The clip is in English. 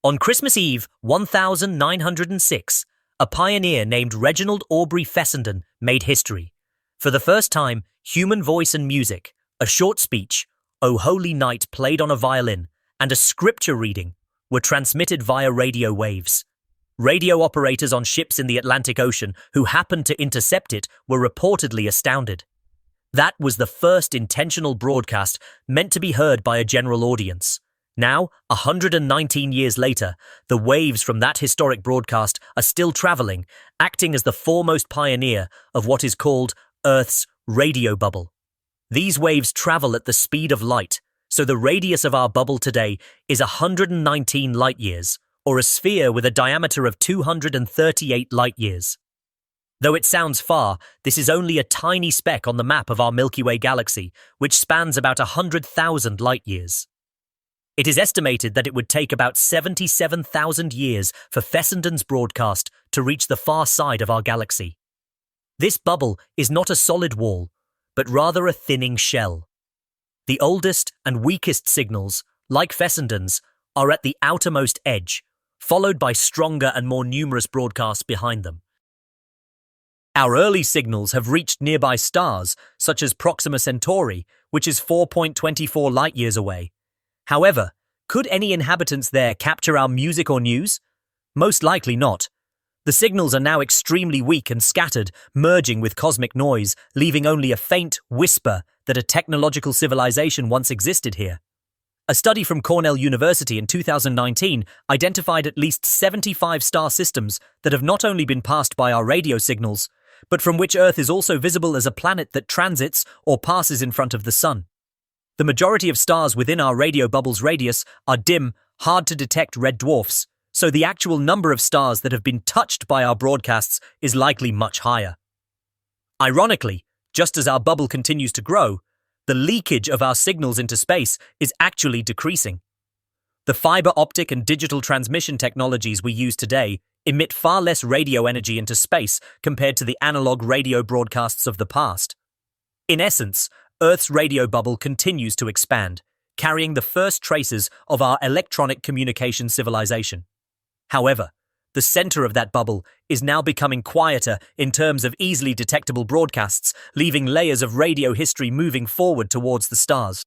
On Christmas Eve, 1906, a pioneer named Reginald Aubrey Fessenden made history. For the first time, human voice and music, a short speech, O Holy Night played on a violin, and a scripture reading were transmitted via radio waves. Radio operators on ships in the Atlantic Ocean who happened to intercept it were reportedly astounded. That was the first intentional broadcast meant to be heard by a general audience. Now, 119 years later, the waves from that historic broadcast are still traveling, acting as the foremost pioneer of what is called Earth's radio bubble. These waves travel at the speed of light, so the radius of our bubble today is 119 light-years, or a sphere with a diameter of 238 light-years. Though it sounds far, this is only a tiny speck on the map of our Milky Way galaxy, which spans about 100,000 light-years. It is estimated that it would take about 77,000 years for Fessenden's broadcast to reach the far side of our galaxy. This bubble is not a solid wall, but rather a thinning shell. The oldest and weakest signals, like Fessenden's, are at the outermost edge, followed by stronger and more numerous broadcasts behind them. Our early signals have reached nearby stars, such as Proxima Centauri, which is 4.24 light-years away. However, could any inhabitants there capture our music or news? Most likely not. The signals are now extremely weak and scattered, merging with cosmic noise, leaving only a faint whisper that a technological civilization once existed here. A study from Cornell University in 2019 identified at least 75 star systems that have not only been passed by our radio signals, but from which Earth is also visible as a planet that transits or passes in front of the Sun. The majority of stars within our radio bubble's radius are dim, hard-to-detect red dwarfs, so the actual number of stars that have been touched by our broadcasts is likely much higher. Ironically, just as our bubble continues to grow, the leakage of our signals into space is actually decreasing. The fiber optic and digital transmission technologies we use today emit far less radio energy into space compared to the analog radio broadcasts of the past. In essence, Earth's radio bubble continues to expand, carrying the first traces of our electronic communication civilization. However, the center of that bubble is now becoming quieter in terms of easily detectable broadcasts, leaving layers of radio history moving forward towards the stars.